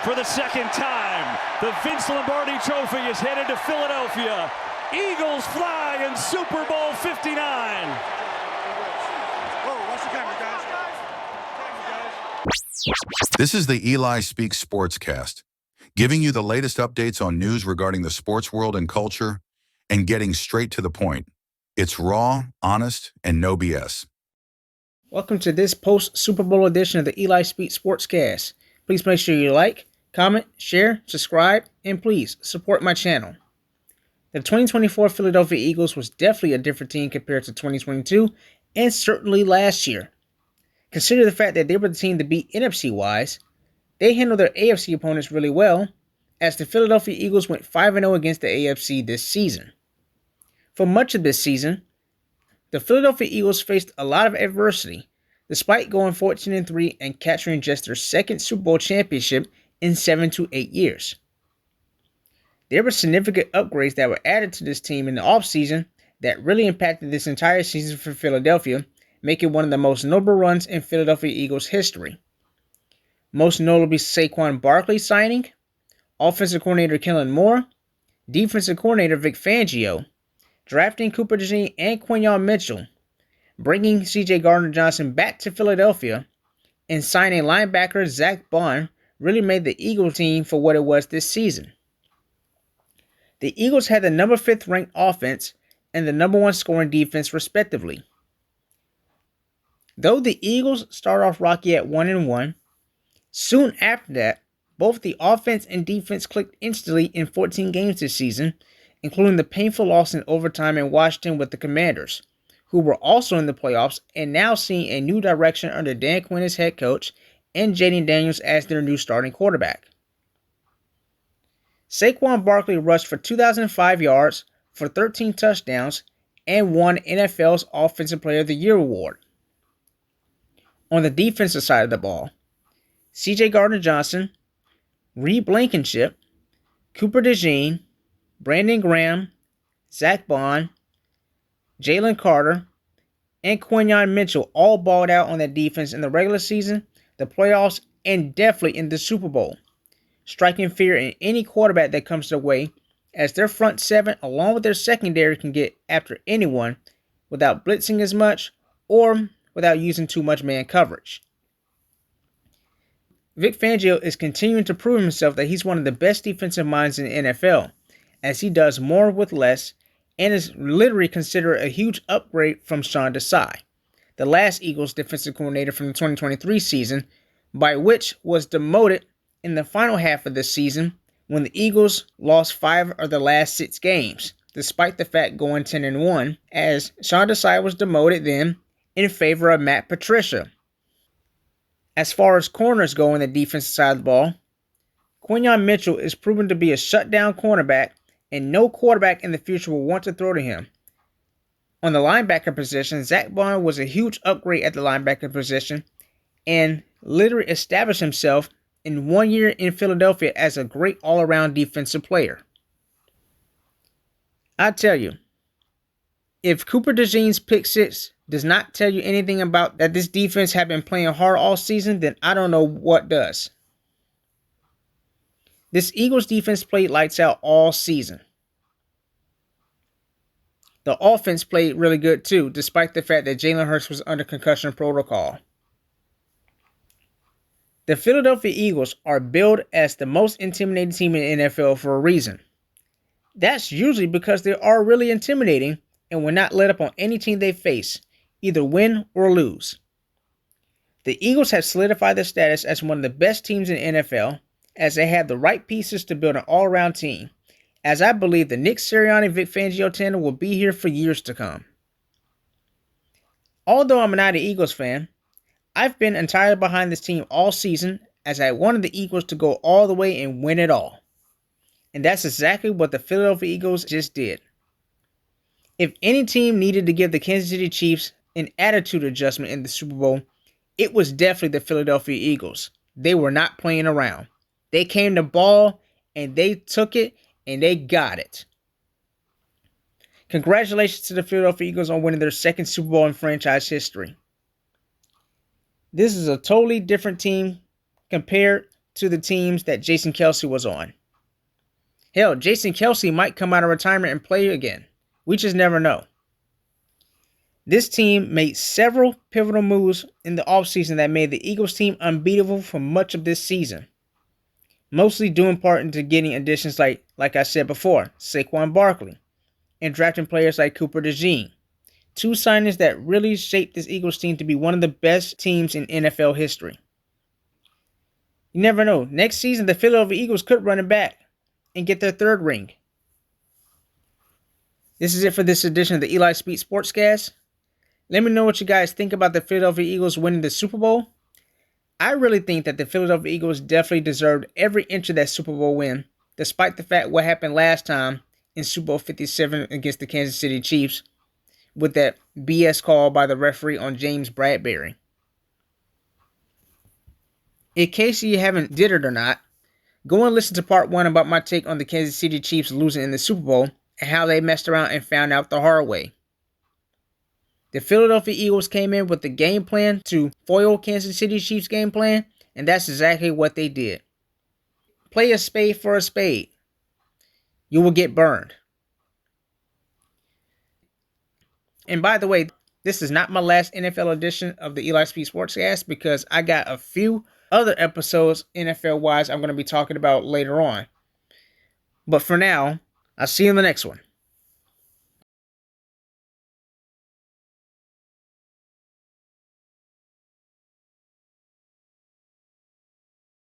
For the second time, the Vince Lombardi Trophy is headed to Philadelphia. Eagles fly in Super Bowl 59. Whoa, watch the camera, guys. This is the Eli Speaks Sportscast, giving you the latest updates on news regarding the sports world and culture, and getting straight to the point. It's raw, honest, and no BS. Welcome to this post-Super Bowl edition of the Eli Speaks Sportscast. Please make sure you like, comment, share, subscribe, and please support my channel. The 2024 Philadelphia Eagles was definitely a different team compared to 2022 and certainly last year. Consider the fact that they were the team to beat NFC-wise. They handled their AFC opponents really well, as the Philadelphia Eagles went 5-0 against the AFC this season. For much of this season, the Philadelphia Eagles faced a lot of adversity, despite going 14-3 and capturing just their second Super Bowl championship in 7 to 8 years. There were significant upgrades that were added to this team in the offseason that really impacted this entire season for Philadelphia, making one of the most notable runs in Philadelphia Eagles history. Most notably Saquon Barkley signing, offensive coordinator Kellen Moore, defensive coordinator Vic Fangio, drafting Cooper DeJean and Quinyon Mitchell, bringing Gardner-Johnson back to Philadelphia, and signing linebacker Zack Baun really made the Eagles team for what it was this season. The Eagles had the number 5th ranked offense and the number 1 scoring defense respectively. Though the Eagles start off rocky at 1-1, soon after that, both the offense and defense clicked instantly in 14 games this season, including the painful loss in overtime in Washington with the Commanders, who were also in the playoffs and now seeing a new direction under Dan Quinn as head coach and Jaden Daniels as their new starting quarterback. Saquon Barkley rushed for 2,005 yards for 13 touchdowns and won NFL's Offensive Player of the Year award. On the defensive side of the ball, Gardner-Johnson, Reed Blankenship, Cooper DeJean, Brandon Graham, Zack Baun, Jalen Carter, and Quinyon Mitchell all balled out on that defense in the regular season, the playoffs, and definitely in the Super Bowl, striking fear in any quarterback that comes their way, as their front seven along with their secondary can get after anyone without blitzing as much or without using too much man coverage. Vic Fangio is continuing to prove himself that he's one of the best defensive minds in the NFL, as he does more with less, and is literally considered a huge upgrade from Sean Desai, the last Eagles defensive coordinator from the 2023 season, by which was demoted in the final half of this season when the Eagles lost 5 of the last 6 games, despite the fact going 10-1, as Sean Desai was demoted then in favor of Matt Patricia. As far as corners go on the defensive side of the ball, Quinyon Mitchell is proven to be a shutdown cornerback, and no quarterback in the future will want to throw to him. On the linebacker position, Zack Baun was a huge upgrade at the linebacker position and literally established himself in 1 year in Philadelphia as a great all-around defensive player. I tell you, if Cooper DeJean's pick 6 does not tell you anything about that this defense have been playing hard all season, then I don't know what does. This Eagles defense played lights out all season. The offense played really good too, despite the fact that Jalen Hurts was under concussion protocol. The Philadelphia Eagles are billed as the most intimidating team in the NFL for a reason. That's usually because they are really intimidating and will not let up on any team they face, either win or lose. The Eagles have solidified their status as one of the best teams in the NFL, as they have the right pieces to build an all-around team, as I believe the Nick Sirianni-Vic Fangio tandem will be here for years to come. Although I'm not an Eagles fan, I've been entirely behind this team all season, as I wanted the Eagles to go all the way and win it all. And that's exactly what the Philadelphia Eagles just did. If any team needed to give the Kansas City Chiefs an attitude adjustment in the Super Bowl, it was definitely the Philadelphia Eagles. They were not playing around. They came to ball, and they took it, and they got it. Congratulations to the Philadelphia Eagles on winning their second Super Bowl in franchise history. This is a totally different team compared to the teams that Jason Kelce was on. Hell, Jason Kelce might come out of retirement and play again. We just never know. This team made several pivotal moves in the offseason that made the Eagles team unbeatable for much of this season. Mostly due in part into getting additions like I said before, Saquon Barkley, and drafting players like Cooper DeJean. Two signings that really shaped this Eagles team to be one of the best teams in NFL history. You never know. Next season, the Philadelphia Eagles could run it back and get their third ring. This is it for this edition of the Eli Speed Sportscast. Let me know what you guys think about the Philadelphia Eagles winning the Super Bowl. I really think that the Philadelphia Eagles definitely deserved every inch of that Super Bowl win, despite the fact what happened last time in Super Bowl 57 against the Kansas City Chiefs with that BS call by the referee on James Bradbury. In case you haven't did it or not, go and listen to part 1 about my take on the Kansas City Chiefs losing in the Super Bowl and how they messed around and found out the hard way. The Philadelphia Eagles came in with the game plan to foil Kansas City Chiefs' game plan, and that's exactly what they did. Play a spade for a spade. You will get burned. And by the way, this is not my last NFL edition of the Eli Speed Sportscast because I got a few other episodes NFL-wise I'm going to be talking about later on. But for now, I'll see you in the next one.